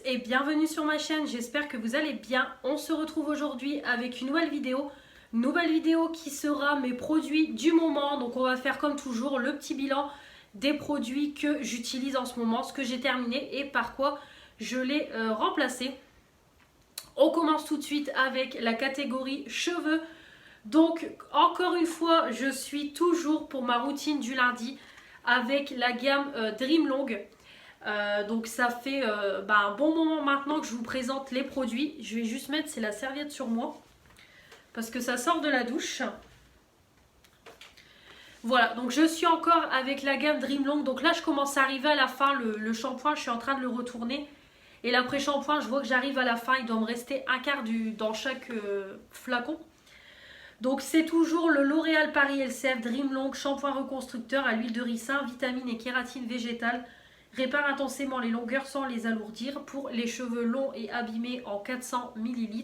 et bienvenue sur ma chaîne, j'espère que vous allez bien. On se retrouve aujourd'hui avec une nouvelle vidéo qui sera mes produits du moment. Donc on va faire comme toujours le petit bilan des produits que j'utilise en ce moment, ce que j'ai terminé et par quoi je l'ai remplacé. On commence tout de suite avec la catégorie cheveux. Donc encore une fois, je suis toujours pour ma routine du lundi avec la gamme Dream Long. Donc ça fait un bon moment maintenant que je vous présente les produits. Je vais juste mettre la serviette sur moi parce que ça sort de la douche. Voilà, donc je suis encore avec la gamme Dream Long. Donc là je commence à arriver à la fin. Le shampoing, je suis en train de le retourner. Et l'après-shampoing, je vois que j'arrive à la fin. Il doit me rester un quart dans chaque flacon. Donc c'est toujours le L'Oréal Paris LCF Dream Long shampoing reconstructeur à l'huile de ricin, vitamine et kératine végétale. Répare intensément les longueurs sans les alourdir pour les cheveux longs et abîmés en 400 ml.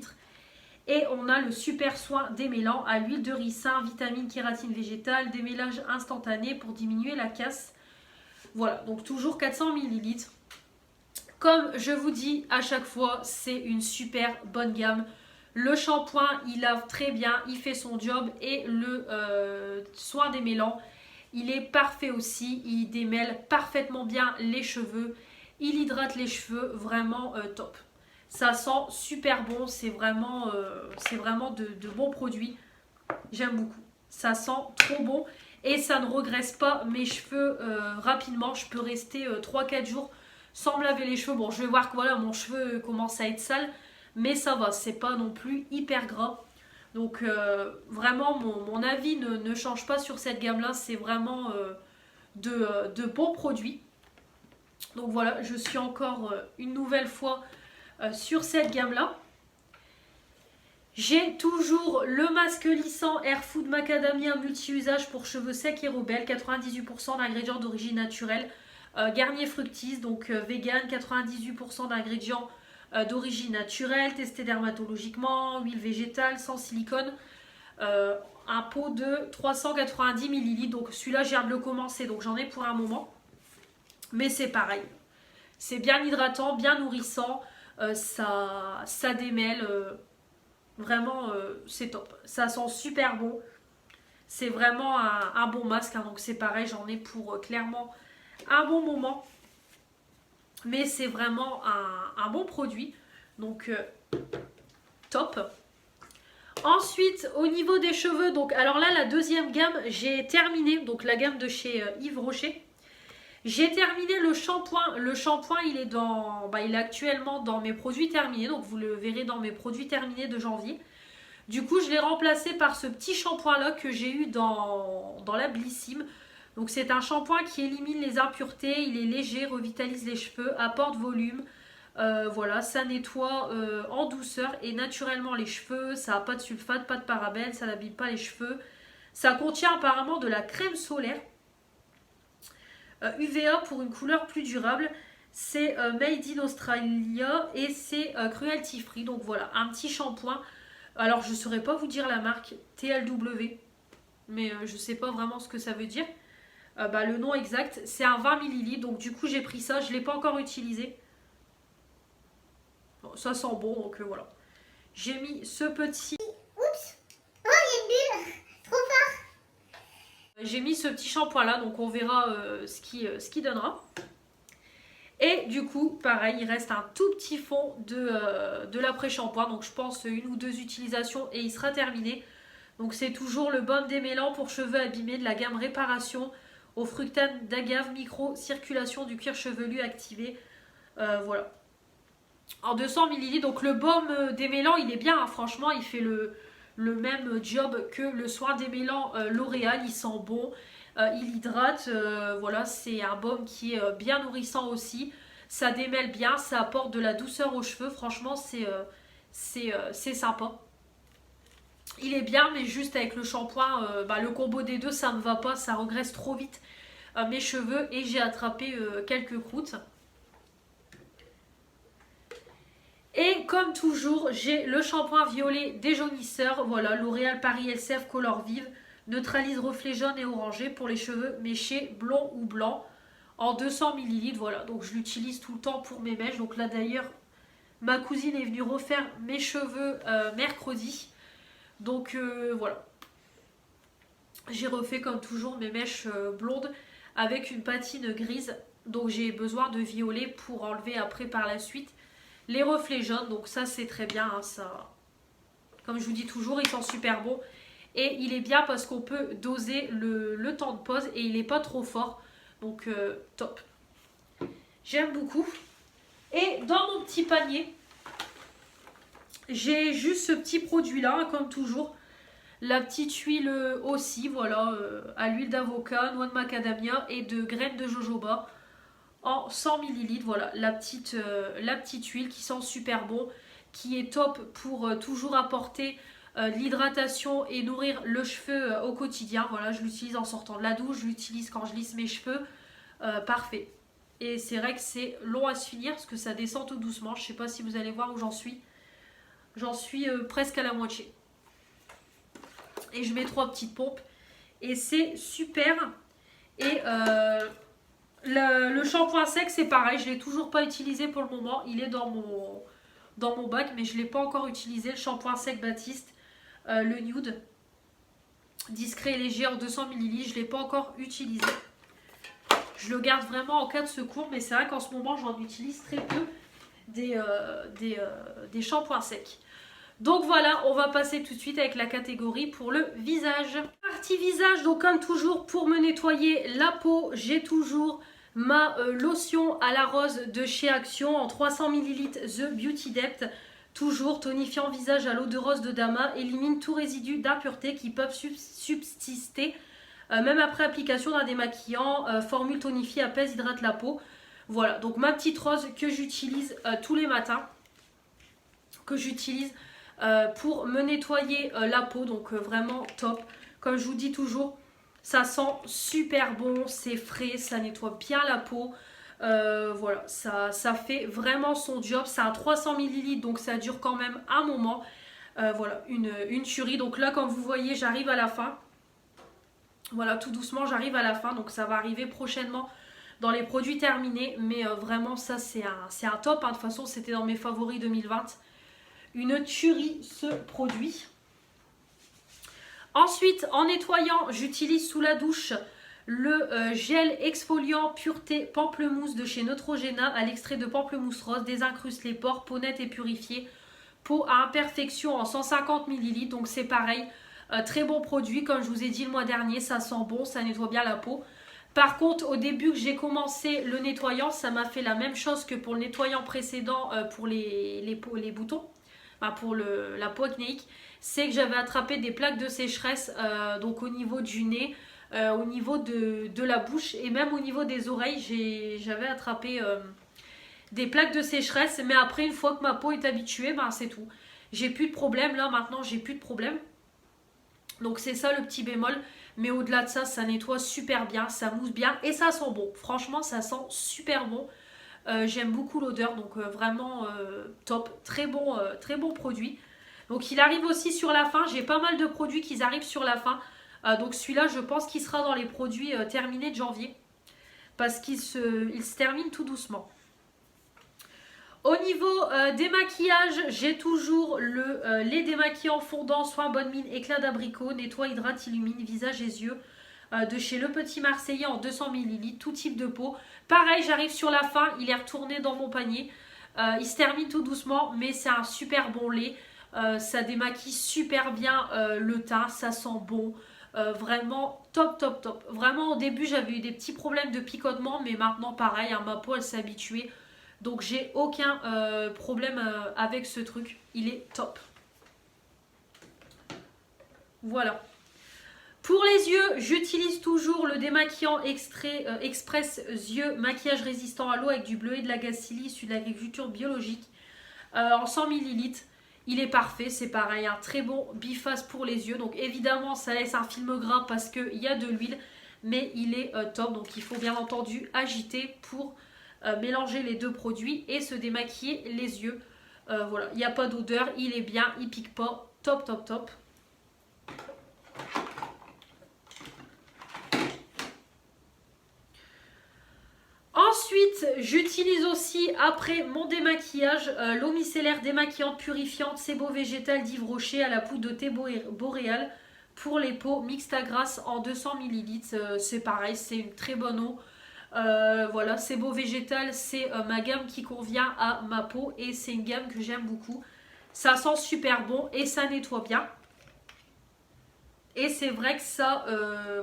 Et on a le super soin démêlant à l'huile de ricin, vitamine, kératine végétale, démêlage instantané pour diminuer la casse. Voilà, donc toujours 400 ml. Comme je vous dis à chaque fois, c'est une super bonne gamme. Le shampoing, il lave très bien, il fait son job et le soin démêlant, il est parfait aussi, il démêle parfaitement bien les cheveux, il hydrate les cheveux, vraiment top. Ça sent super bon, c'est vraiment de bons produits, j'aime beaucoup. Ça sent trop bon et ça ne regraisse pas mes cheveux rapidement, je peux rester 3-4 jours sans me laver les cheveux. Bon, je vais voir que voilà, mon cheveu commence à être sale, mais ça va, c'est pas non plus hyper gras. Donc vraiment mon avis ne change pas sur cette gamme là, c'est vraiment de bons produits. Donc voilà, je suis encore une nouvelle fois sur cette gamme là. J'ai toujours le masque lissant Air Food Macadamia multi-usage pour cheveux secs et rebelles, 98% d'ingrédients d'origine naturelle, Garnier Fructis, donc vegan, 98% d'ingrédients d'origine naturelle, testé dermatologiquement, huile végétale, sans silicone, un pot de 390 ml. Donc celui-là, je viens de le commencer, donc j'en ai pour un moment. Mais c'est pareil. C'est bien hydratant, bien nourrissant, ça démêle. Vraiment, c'est top. Ça sent super bon. C'est vraiment un bon masque, hein, donc c'est pareil, j'en ai pour clairement un bon moment. Mais c'est vraiment un bon produit. Donc top. Ensuite, au niveau des cheveux, donc alors là, la deuxième gamme, j'ai terminé. Donc la gamme de chez Yves Rocher. J'ai terminé le shampoing. Le shampoing, il est actuellement dans mes produits terminés. Donc vous le verrez dans mes produits terminés de janvier. Du coup, je l'ai remplacé par ce petit shampoing là que j'ai eu dans la Blissim. Donc c'est un shampoing qui élimine les impuretés, il est léger, revitalise les cheveux, apporte volume. Voilà, ça nettoie en douceur et naturellement les cheveux. Ça n'a pas de sulfate, pas de parabènes, ça n'abîme pas les cheveux. Ça contient apparemment de la crème solaire UVA pour une couleur plus durable. C'est made in Australia et c'est cruelty free. Donc voilà, un petit shampoing. Alors je ne saurais pas vous dire la marque TLW, mais je ne sais pas vraiment ce que ça veut dire. Le nom exact, c'est un 20 ml. Donc du coup j'ai pris ça, je ne l'ai pas encore utilisé. Bon, ça sent bon, donc voilà. J'ai mis ce petit... Oups. Oh, il y a une bulle. Trop fort. J'ai mis ce petit shampoing là, donc on verra ce qui donnera. Et du coup, pareil, il reste un tout petit fond de l'après-shampoing. Donc je pense une ou deux utilisations et il sera terminé. Donc c'est toujours le baume démêlant pour cheveux abîmés de la gamme Réparation au fructane d'agave micro-circulation du cuir chevelu activé. Voilà. En 200 ml. Donc le baume démêlant, il est bien. Hein, franchement, il fait le même job que le soin démêlant L'Oréal. Il sent bon. Il hydrate, voilà, c'est un baume qui est bien nourrissant aussi. Ça démêle bien, ça apporte de la douceur aux cheveux. Franchement, c'est sympa. Il est bien, mais juste avec le shampoing, le combo des deux, ça ne va pas. Ça regraisse trop vite mes cheveux et j'ai attrapé quelques croûtes. Et comme toujours, j'ai le shampoing violet déjaunisseur. Voilà, L'Oréal Paris LCF Color Vive. Neutralise reflets jaunes et orangés pour les cheveux méchés, blonds ou blancs, en 200 ml. Voilà, donc je l'utilise tout le temps pour mes mèches. Donc là d'ailleurs, Ma cousine est venue refaire mes cheveux mercredi. Donc voilà. J'ai refait comme toujours mes mèches blondes avec une patine grise. Donc j'ai besoin de violet pour enlever après par la suite les reflets jaunes. Donc ça c'est très bien. Hein, ça. Comme je vous dis toujours, ils sont super bons. Et il est bien parce qu'on peut doser le temps de pose et il n'est pas trop fort. Donc top. J'aime beaucoup. Et dans mon petit panier, j'ai juste ce petit produit là, hein, comme toujours. La petite huile aussi, voilà, à l'huile d'avocat, noix de macadamia et de graines de jojoba en 100 ml. Voilà, la petite huile qui sent super bon, qui est top pour toujours apporter l'hydratation et nourrir le cheveu au quotidien. Voilà, je l'utilise en sortant de la douche, je l'utilise quand je lisse mes cheveux. Parfait. Et c'est vrai que c'est long à se finir parce que ça descend tout doucement. Je ne sais pas si vous allez voir où j'en suis. J'en suis presque à la moitié. Et je mets 3 petites pompes. Et c'est super. Et le shampoing sec, c'est pareil. Je ne l'ai toujours pas utilisé pour le moment. Il est dans mon bac, mais je ne l'ai pas encore utilisé. Le shampoing sec Baptiste, le nude. Discret et léger en 200 ml. Je ne l'ai pas encore utilisé. Je le garde vraiment en cas de secours. Mais c'est vrai qu'en ce moment, j'en utilise très peu des shampoings secs. Donc voilà, on va passer tout de suite avec la catégorie pour le visage. Partie visage, donc comme toujours, pour me nettoyer la peau, j'ai toujours ma lotion à la rose de chez Action en 300 ml The Beauty Depth. Toujours tonifiant visage à l'eau de rose de Dama, élimine tout résidu d'impureté qui peuvent subsister même après application d'un démaquillant. Formule tonifiée, apaise, hydrate la peau. Voilà, donc ma petite rose que j'utilise tous les matins, que j'utilise pour me nettoyer la peau, donc vraiment top. Comme je vous dis toujours, ça sent super bon, c'est frais, ça nettoie bien la peau. Voilà, ça fait vraiment son job. C'est un 300 ml, donc ça dure quand même un moment. Voilà, une tuerie. Donc là, comme vous voyez, j'arrive à la fin. Voilà, tout doucement, j'arrive à la fin. Donc ça va arriver prochainement dans les produits terminés. Mais vraiment, ça, c'est un top. Hein. De toute façon, c'était dans mes favoris 2020. Une tuerie ce produit. Ensuite, en nettoyant, j'utilise sous la douche le gel exfoliant pureté pamplemousse de chez Neutrogena à l'extrait de pamplemousse rose, désincruste les pores, peau nette et purifiée. Peau à imperfection en 150 ml. Donc c'est pareil, très bon produit. Comme je vous ai dit le mois dernier, ça sent bon, ça nettoie bien la peau. Par contre, au début que j'ai commencé le nettoyant, ça m'a fait la même chose que pour le nettoyant précédent pour les boutons. Pour la peau acnéique, c'est que j'avais attrapé des plaques de sécheresse donc au niveau du nez, au niveau de la bouche et même au niveau des oreilles. J'avais attrapé des plaques de sécheresse, mais après une fois que ma peau est habituée, c'est tout. J'ai plus de problème là maintenant, j'ai plus de problème. Donc c'est ça le petit bémol, mais au-delà de ça, ça nettoie super bien, ça mousse bien et ça sent bon. Franchement, ça sent super bon. J'aime beaucoup l'odeur, donc vraiment top, très bon produit. Donc il arrive aussi sur la fin, j'ai pas mal de produits qui arrivent sur la fin. Donc celui-là, je pense qu'il sera dans les produits terminés de janvier, parce qu'il se termine tout doucement. Au niveau des maquillages, j'ai toujours le lait démaquillant fondant, soin bonne mine, éclat d'abricot, nettoie, hydrate, illumine, visage et yeux. De chez Le Petit Marseillais en 200 ml, tout type de peau. Pareil, j'arrive sur la fin, il est retourné dans mon panier. Il se termine tout doucement, mais c'est un super bon lait. Ça démaquille super bien le teint, ça sent bon. Vraiment top, top, top. Vraiment, au début, j'avais eu des petits problèmes de picotement, mais maintenant, pareil, hein, ma peau, elle s'est habituée. Donc, j'ai aucun problème avec ce truc. Il est top. Voilà. Pour les yeux, j'utilise toujours le démaquillant express yeux maquillage résistant à l'eau avec du bleuet de la gacilly issu de l'agriculture biologique en 100 ml. Il est parfait, c'est pareil, un très bon biface pour les yeux. Donc évidemment, ça laisse un film gras parce qu'il y a de l'huile, mais il est top. Donc il faut bien entendu agiter pour mélanger les deux produits et se démaquiller les yeux. Voilà, il n'y a pas d'odeur, il est bien, il pique pas, top, top, top. Ensuite, j'utilise aussi après mon démaquillage l'eau micellaire démaquillante purifiante Sebo végétal d'Yves Rocher à la poudre de thé boréal pour les peaux mixte à grasse en 200 ml. C'est pareil, c'est une très bonne eau. Voilà, Sebo végétal, c'est ma gamme qui convient à ma peau et c'est une gamme que j'aime beaucoup. Ça sent super bon et ça nettoie bien. Et c'est vrai que ça,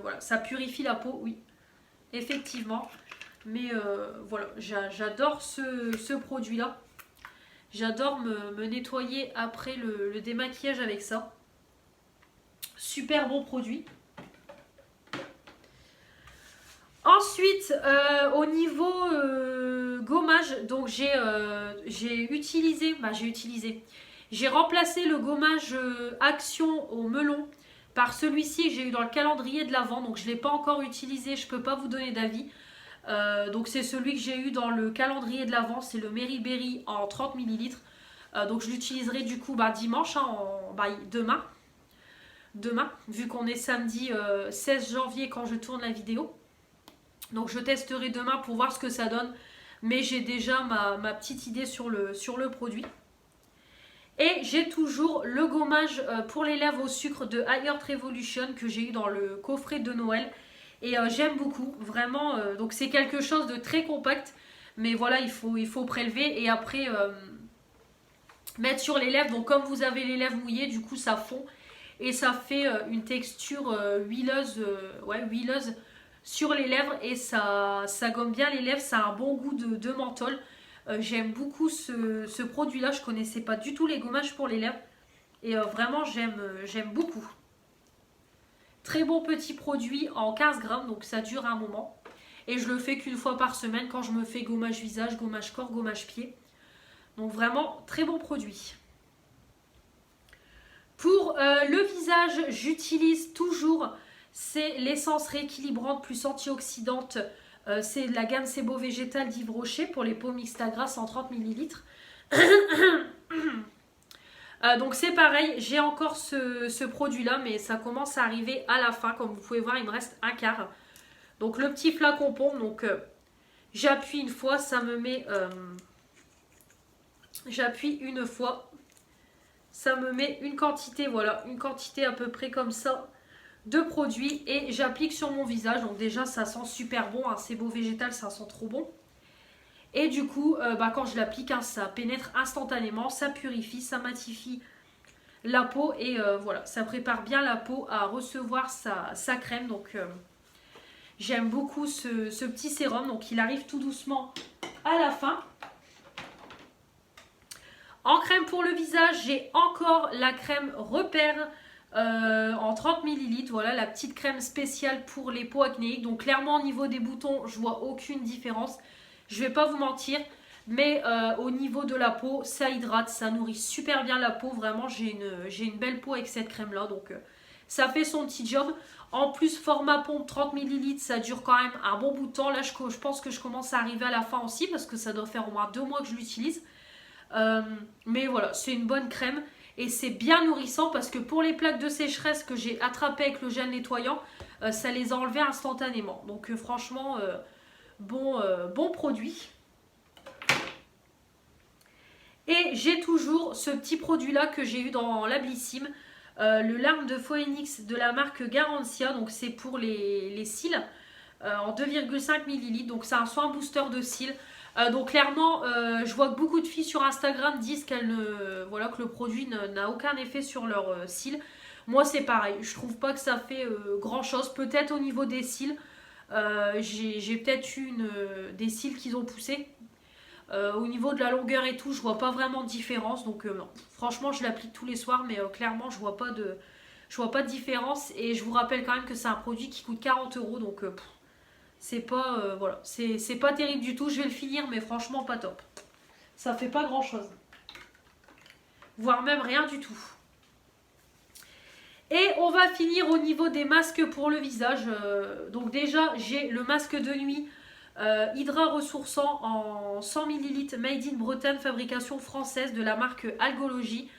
voilà, ça purifie la peau, oui, effectivement. Mais voilà, j'adore ce produit-là. J'adore me nettoyer après le démaquillage avec ça. Super bon produit. Ensuite, au niveau gommage, donc j'ai remplacé le gommage Action au melon par celui-ci que j'ai eu dans le calendrier de l'Avent. Donc je ne l'ai pas encore utilisé, je ne peux pas vous donner d'avis. Donc c'est celui que j'ai eu dans le calendrier de l'Avent, c'est le Mary Berry en 30 ml. Donc je l'utiliserai du coup dimanche, hein, demain, vu qu'on est samedi 16 janvier quand je tourne la vidéo. Donc je testerai demain pour voir ce que ça donne. Mais j'ai déjà ma petite idée sur le produit. Et j'ai toujours le gommage pour les lèvres au sucre de High Earth Revolution que j'ai eu dans le coffret de Noël. Et j'aime beaucoup, vraiment. Donc c'est quelque chose de très compact. Mais voilà, il faut prélever et après mettre sur les lèvres. Donc comme vous avez les lèvres mouillées, du coup ça fond. Et ça fait une texture huileuse, huileuse sur les lèvres. Et ça gomme bien les lèvres, ça a un bon goût de menthol. J'aime beaucoup ce produit-là, je ne connaissais pas du tout les gommages pour les lèvres. Et vraiment j'aime beaucoup. Très bon petit produit en 15 grammes, donc ça dure un moment. Et je le fais qu'une fois par semaine quand je me fais gommage visage, gommage corps, gommage pied. Donc vraiment très bon produit. Pour le visage, j'utilise toujours, c'est l'essence rééquilibrante plus antioxydante. C'est de la gamme Sebo végétal d'Yves Rocher pour les peaux mixtes à grasse en 30 ml. Donc c'est pareil, j'ai encore ce produit-là, mais ça commence à arriver à la fin. Comme vous pouvez voir, il me reste un quart. Donc le petit flacon pompe, donc j'appuie une fois, ça me met... j'appuie une fois, ça me met une quantité, voilà, une quantité à peu près comme ça de produit et j'applique sur mon visage. Donc déjà ça sent super bon, hein, Sebo végétal, ça sent trop bon. Et du coup, quand je l'applique, hein, ça pénètre instantanément, ça purifie, ça matifie la peau et voilà, ça prépare bien la peau à recevoir sa crème. Donc j'aime beaucoup ce petit sérum, donc il arrive tout doucement à la fin. En crème pour le visage, j'ai encore la crème Repère en 30 ml. Voilà, la petite crème spéciale pour les peaux acnéiques. Donc clairement au niveau des boutons, je vois aucune différence. Je vais pas vous mentir, mais au niveau de la peau, ça hydrate, ça nourrit super bien la peau. Vraiment, j'ai une belle peau avec cette crème-là. Donc ça fait son petit job. En plus, format pompe 30 ml, ça dure quand même un bon bout de temps. Là, je pense que je commence à arriver à la fin aussi parce que ça doit faire au moins 2 mois que je l'utilise. Mais voilà, c'est une bonne crème et c'est bien nourrissant parce que pour les plaques de sécheresse que j'ai attrapées avec le gel nettoyant, ça les a enlevées instantanément. Donc franchement, bon produit. Et j'ai toujours ce petit produit là que j'ai eu dans l'Ablissime, le larme de Phoenix de la marque Garantia. Donc c'est pour les cils en 2,5 ml. Donc c'est un soin booster de cils. Donc clairement, je vois que beaucoup de filles sur Instagram disent que le produit n'a aucun effet sur leurs cils. Moi c'est pareil, je trouve pas que ça fait grand chose. Peut-être au niveau des cils, j'ai peut-être eu des cils qui ont poussé. Au niveau de la longueur et tout, je vois pas vraiment de différence. Donc non, franchement je l'applique tous les soirs, mais clairement je vois pas de différence. Et je vous rappelle quand même que c'est un produit qui coûte 40 €. Donc c'est pas, c'est pas terrible du tout. Je vais le finir, mais franchement pas top. Ça fait pas grand chose. Voire même rien du tout. Et on va finir au niveau des masques pour le visage. Donc déjà, j'ai le masque de nuit Hydra ressourçant en 100 ml Made in Bretagne, fabrication française de la marque Algologie.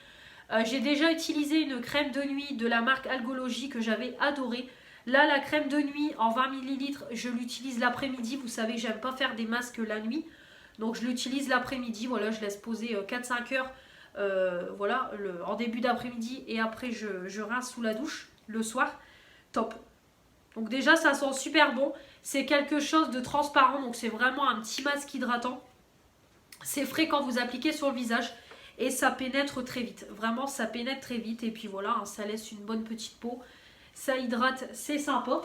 J'ai déjà utilisé une crème de nuit de la marque Algologie que j'avais adorée. Là, la crème de nuit en 20 ml, je l'utilise l'après-midi. Vous savez, j'aime pas faire des masques la nuit. Donc je l'utilise l'après-midi, voilà, je laisse poser 4-5 heures voilà, en début d'après-midi et après je rince sous la douche le soir. Top. Donc déjà ça sent super bon, c'est quelque chose de transparent, donc c'est vraiment un petit masque hydratant. C'est frais quand vous appliquez sur le visage et ça pénètre très vite. Vraiment ça pénètre très vite et puis voilà, hein, ça laisse une bonne petite peau. Ça hydrate, c'est sympa.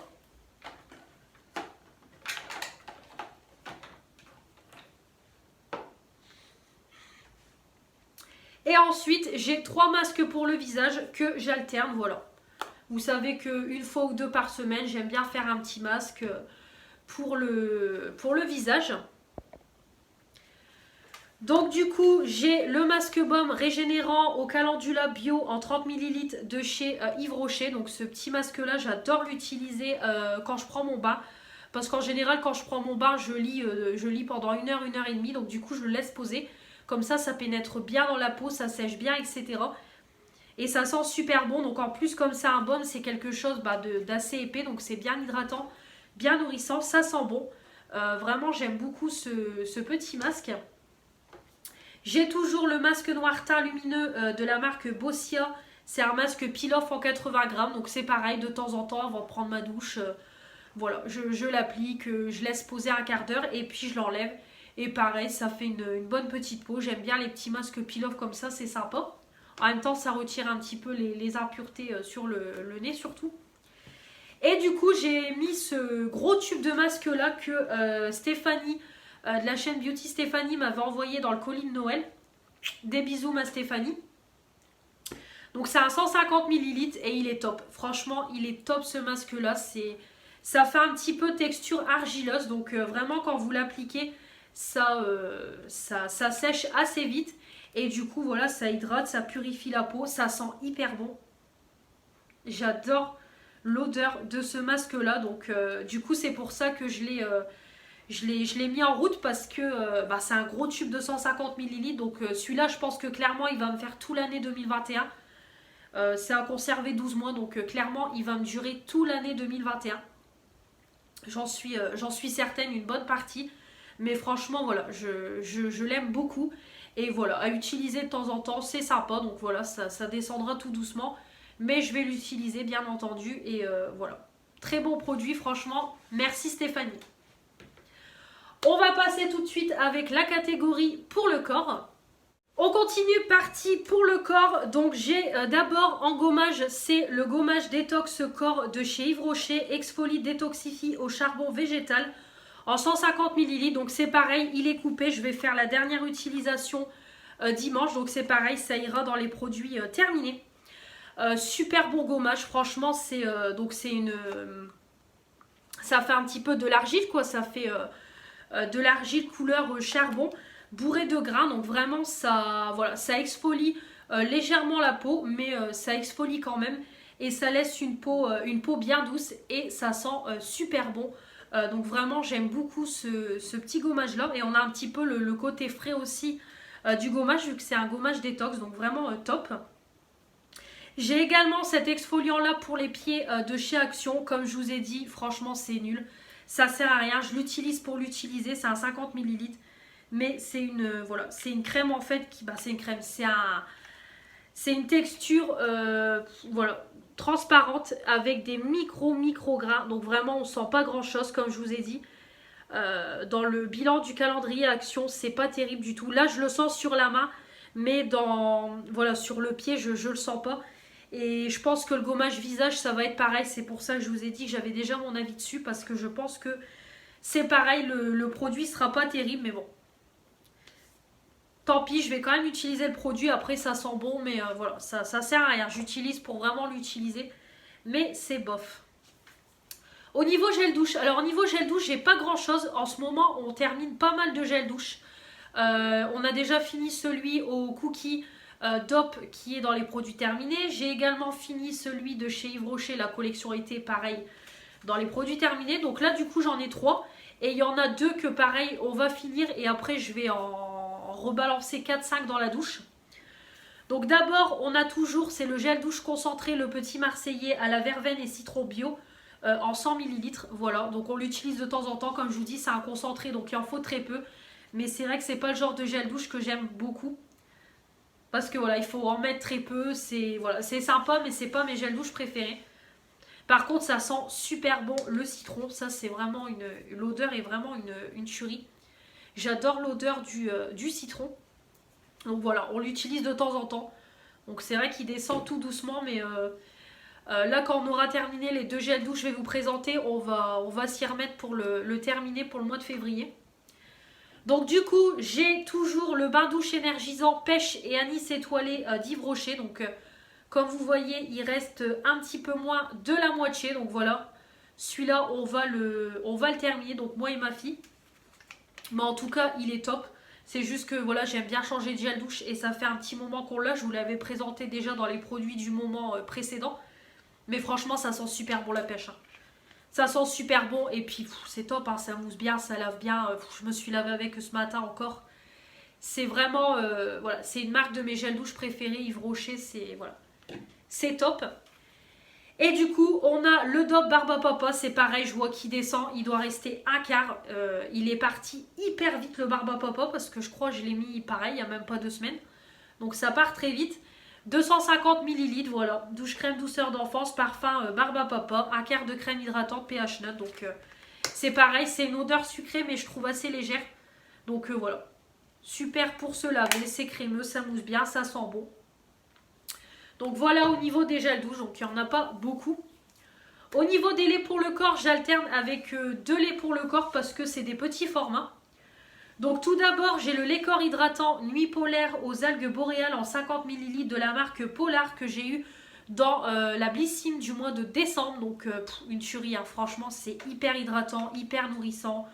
Et ensuite, j'ai 3 masques pour le visage que j'alterne, voilà. Vous savez qu'une fois ou deux par semaine, j'aime bien faire un petit masque pour le visage. Donc du coup, j'ai le masque baume régénérant au calendula bio en 30 ml de chez Yves Rocher. Donc ce petit masque là, j'adore l'utiliser quand je prends mon bain. Parce qu'en général, quand je prends mon bain, je lis pendant 1 heure, 1 heure et demie. Donc du coup, je le laisse poser. Comme ça pénètre bien dans la peau, ça sèche bien, etc. Et ça sent super bon. Donc en plus, comme c'est un baume, c'est quelque chose d'assez épais. Donc c'est bien hydratant, bien nourrissant. Ça sent bon. Vraiment, j'aime beaucoup ce petit masque. J'ai toujours le masque noir teint lumineux de la marque Bossia. C'est un masque peel-off en 80 grammes. Donc c'est pareil, de temps en temps, avant de prendre ma douche. Voilà, je l'applique, je laisse poser un quart d'heure et puis je l'enlève. Et pareil, ça fait une bonne petite peau. J'aime bien les petits masques peel-off comme ça, c'est sympa. En même temps, ça retire un petit peu les impuretés sur le nez surtout. Et du coup, j'ai mis ce gros tube de masque là que Stéphanie de la chaîne Beauty Stéphanie m'avait envoyé dans le colis de Noël. Des bisous ma Stéphanie. Donc c'est un 150 ml et il est top. Franchement, il est top ce masque là. Ça fait un petit peu texture argileuse. Donc vraiment quand vous l'appliquez, ça sèche assez vite. Et du coup voilà, ça hydrate, ça purifie la peau. Ça sent hyper bon. J'adore l'odeur de ce masque là. Donc du coup c'est pour ça que je l'ai mis en route parce que c'est un gros tube de 150 ml. Donc celui-là, je pense que clairement, il va me faire tout l'année 2021. C'est à conserver 12 mois. Donc clairement, il va me durer tout l'année 2021. J'en suis certaine, une bonne partie. Mais franchement, voilà, je l'aime beaucoup. Et voilà, à utiliser de temps en temps, c'est sympa. Donc voilà, ça descendra tout doucement. Mais je vais l'utiliser, bien entendu. Et voilà, très bon produit, franchement. Merci Stéphanie. On va passer tout de suite avec la catégorie pour le corps. On continue, partie pour le corps. Donc j'ai d'abord en gommage, c'est le gommage détox corps de chez Yves Rocher, Exfolie Détoxifie au charbon végétal en 150 ml. Donc c'est pareil, il est coupé. Je vais faire la dernière utilisation dimanche. Donc c'est pareil, ça ira dans les produits terminés. Super bon gommage, franchement, ça fait un petit peu de l'argile quoi, ça fait de l'argile couleur charbon bourré de grains, donc vraiment ça exfolie légèrement la peau, mais ça exfolie quand même et ça laisse une peau bien douce et ça sent super bon. Donc vraiment j'aime beaucoup ce petit gommage là et on a un petit peu le côté frais aussi du gommage vu que c'est un gommage détox, donc vraiment top. J'ai également cet exfoliant là pour les pieds de chez Action. Comme je vous ai dit, franchement c'est nul. Ça sert à rien. Je l'utilise pour l'utiliser. C'est un 50 ml. Mais c'est une crème en fait. C'est une crème. C'est une texture transparente avec des micro grains. Donc vraiment on sent pas grand chose comme je vous ai dit. Dans le bilan du calendrier Action, c'est pas terrible du tout. Là je le sens sur la main. Mais sur le pied je le sens pas. Et je pense que le gommage visage ça va être pareil, c'est pour ça que je vous ai dit que j'avais déjà mon avis dessus parce que je pense que c'est pareil, le produit sera pas terrible mais bon. Tant pis, je vais quand même utiliser le produit, après ça sent bon mais voilà, ça sert à rien, j'utilise pour vraiment l'utiliser mais c'est bof. Au niveau gel douche, alors au niveau gel douche j'ai pas grand chose, en ce moment on termine pas mal de gel douche. On a déjà fini celui au cookie DOP qui est dans les produits terminés. J'ai également fini celui de chez Yves Rocher, la collection été, pareil, dans les produits terminés. Donc là, du coup, j'en ai 3. Et il y en a 2 que, pareil, on va finir. Et après, je vais en rebalancer 4-5 dans la douche. Donc d'abord, on a toujours, c'est le gel douche concentré, le petit Marseillais à la verveine et citron bio en 100 ml. Voilà, donc on l'utilise de temps en temps. Comme je vous dis, c'est un concentré, donc il en faut très peu. Mais c'est vrai que c'est pas le genre de gel douche que j'aime beaucoup. Parce que voilà, il faut en mettre très peu. C'est voilà, c'est sympa, mais c'est pas mes gels douche préférés. Par contre, ça sent super bon le citron. Ça, c'est vraiment l'odeur est vraiment une tuerie. J'adore l'odeur du citron. Donc voilà, on l'utilise de temps en temps. Donc c'est vrai qu'il descend tout doucement, mais là, quand on aura terminé les 2 gels douche, je vais vous présenter, on va s'y remettre pour le terminer pour le mois de février. Donc du coup, j'ai toujours le bain douche énergisant pêche et anis étoilé d'Yves Rocher. Donc comme vous voyez, il reste un petit peu moins de la moitié. Donc voilà, celui-là, on va le terminer. Donc moi et ma fille. Mais en tout cas, il est top. C'est juste que voilà, j'aime bien changer de gel douche et ça fait un petit moment qu'on l'a. Je vous l'avais présenté déjà dans les produits du moment précédent. Mais franchement, ça sent super bon la pêche. Hein. Ça sent super bon et puis c'est top, hein, ça mousse bien, ça lave bien. Je me suis lavé avec ce matin encore. C'est vraiment, voilà, c'est une marque de mes gels douche préférés, Yves Rocher, c'est voilà, c'est top. Et du coup, on a le DOP Barba Papa, c'est pareil, je vois qu'il descend, il doit rester un quart. Il est parti hyper vite le Barba Papa parce que je crois que je l'ai mis pareil, il n'y a même pas 2 semaines. Donc ça part très vite. 250 ml, voilà, douche crème douceur d'enfance, parfum Barba Papa, un quart de crème hydratante pH neutre. Donc c'est pareil, c'est une odeur sucrée mais je trouve assez légère. Donc voilà, super pour se laver, c'est crémeux, ça mousse bien, ça sent bon. Donc voilà au niveau des gels douche, donc il n'y en a pas beaucoup. Au niveau des laits pour le corps, j'alterne avec 2 laits pour le corps parce que c'est des petits formats. Donc tout d'abord, j'ai le lait corps hydratant Nuit Polaire aux algues boréales en 50 ml de la marque Polar que j'ai eu dans la Blissim du mois de décembre. Donc une tuerie, hein. Franchement, c'est hyper hydratant, hyper nourrissant.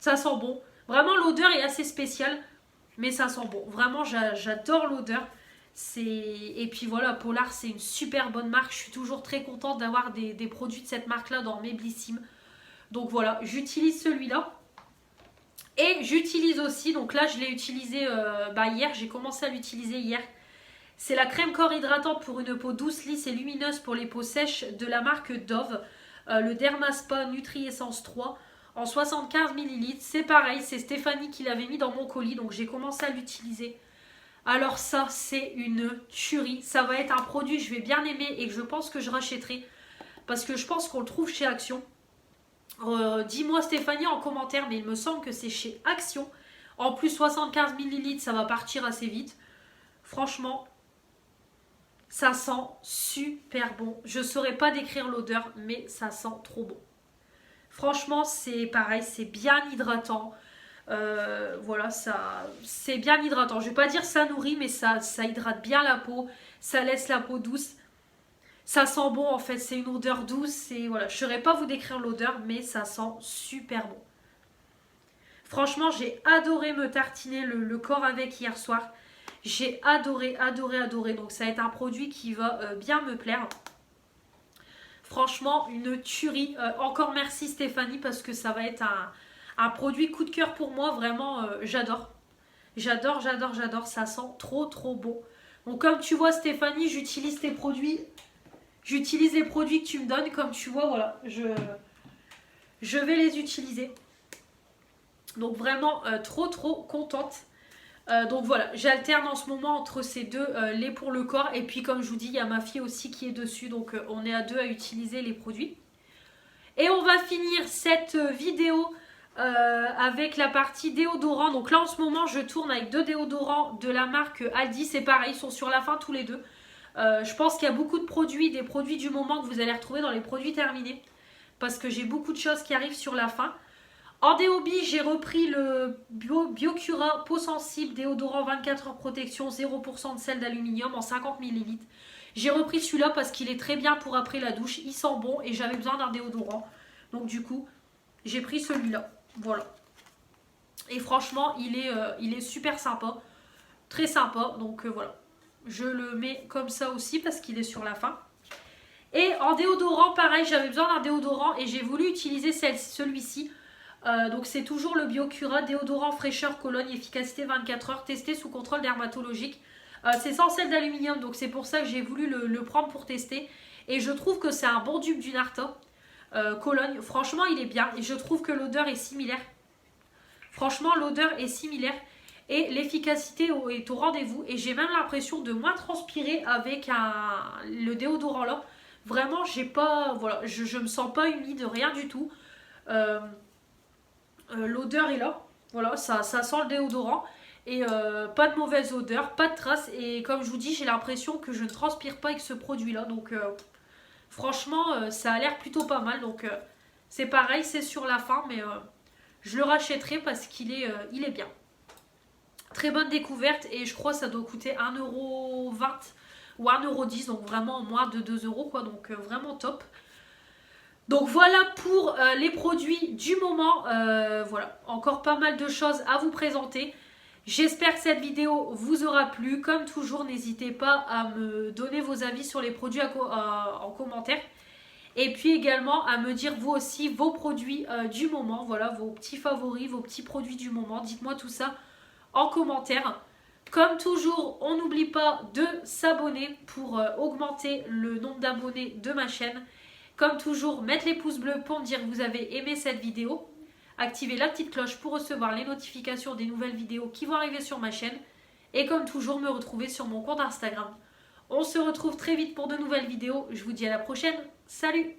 Ça sent bon. Vraiment, l'odeur est assez spéciale, mais ça sent bon. Vraiment, j'adore l'odeur. Et puis voilà, Polar, c'est une super bonne marque. Je suis toujours très contente d'avoir des produits de cette marque-là dans mes Blissim. Donc voilà, j'utilise celui-là. Et j'utilise aussi, donc là je l'ai utilisé hier, j'ai commencé à l'utiliser hier. C'est la crème corps hydratante pour une peau douce, lisse et lumineuse pour les peaux sèches de la marque Dove. Le Dermaspa Nutri Essence 3 en 75 ml. C'est pareil, c'est Stéphanie qui l'avait mis dans mon colis, donc j'ai commencé à l'utiliser. Alors ça, c'est une tuerie. Ça va être un produit que je vais bien aimer et que je pense que je rachèterai. Parce que je pense qu'on le trouve chez Action. Dis-moi Stéphanie en commentaire, mais il me semble que c'est chez Action. En plus 75 ml, ça va partir assez vite. Franchement, ça sent super bon. Je ne saurais pas décrire l'odeur, mais ça sent trop bon. Franchement, c'est pareil, c'est bien hydratant. Voilà, c'est bien hydratant. Je ne vais pas dire ça nourrit, mais ça hydrate bien la peau. Ça laisse la peau douce. Ça sent bon en fait, c'est une odeur douce. Voilà, je ne saurais pas vous décrire l'odeur, mais ça sent super bon. Franchement, j'ai adoré me tartiner le corps avec hier soir. J'ai adoré. Donc ça va être un produit qui va bien me plaire. Franchement, une tuerie. Encore merci Stéphanie parce que ça va être un produit coup de cœur pour moi. Vraiment, j'adore. J'adore. Ça sent trop bon. Donc comme tu vois Stéphanie, j'utilise tes produits. J'utilise les produits que tu me donnes. Comme tu vois, voilà, je vais les utiliser. Donc vraiment trop contente. Donc voilà, j'alterne en ce moment entre ces deux laits pour le corps. Et puis comme je vous dis, il y a ma fille aussi qui est dessus. Donc on est à deux à utiliser les produits. Et on va finir cette vidéo avec la partie déodorant. Donc là en ce moment, je tourne avec 2 déodorants de la marque Aldi. C'est pareil, ils sont sur la fin tous les deux. Je pense qu'il y a beaucoup de produits, des produits du moment que vous allez retrouver dans les produits terminés. Parce que j'ai beaucoup de choses qui arrivent sur la fin. En déobi, j'ai repris le Biocura peau sensible déodorant 24 heures protection 0% de sel d'aluminium en 50 ml. J'ai repris celui-là parce qu'il est très bien pour après la douche. Il sent bon et j'avais besoin d'un déodorant. Donc du coup, j'ai pris celui-là. Voilà. Et franchement, il est super sympa. Très sympa. Donc voilà. Je le mets comme ça aussi parce qu'il est sur la fin. Et en déodorant, pareil, j'avais besoin d'un déodorant et j'ai voulu utiliser celui-ci. Donc c'est toujours le Biocura déodorant fraîcheur Cologne efficacité 24 heures testé sous contrôle dermatologique. C'est sans sel d'aluminium, donc c'est pour ça que j'ai voulu le prendre pour tester. Et je trouve que c'est un bon dupe du Narta Cologne. Franchement il est bien et je trouve que l'odeur est similaire. Franchement, l'odeur est similaire et l'efficacité est au rendez-vous. Et j'ai même l'impression de moins transpirer avec le déodorant là. Vraiment, j'ai pas, voilà, je me sens pas humide, rien du tout. L'odeur est là. Voilà, ça sent le déodorant. Et pas de mauvaise odeur, pas de traces. Et comme je vous dis, j'ai l'impression que je ne transpire pas avec ce produit-là. Donc franchement, ça a l'air plutôt pas mal. Donc c'est pareil, c'est sur la fin. Mais je le rachèterai parce il est bien. Très bonne découverte. Et je crois que ça doit coûter 1,20 € ou 1,10 €. Donc vraiment moins de 2 € quoi. Donc vraiment top. Donc voilà pour les produits du moment. Voilà, encore pas mal de choses à vous présenter. J'espère que cette vidéo vous aura plu. Comme toujours, n'hésitez pas à me donner vos avis sur les produits en commentaire. Et puis également à me dire vous aussi vos produits du moment. Voilà, vos petits favoris, vos petits produits du moment. Dites-moi tout ça en commentaire. Comme toujours, on n'oublie pas de s'abonner pour augmenter le nombre d'abonnés de ma chaîne. Comme toujours, mettre les pouces bleus pour me dire que vous avez aimé cette vidéo. Activez la petite cloche pour recevoir les notifications des nouvelles vidéos qui vont arriver sur ma chaîne. Et comme toujours, me retrouver sur mon compte Instagram. On se retrouve très vite pour de nouvelles vidéos. Je vous dis à la prochaine. Salut!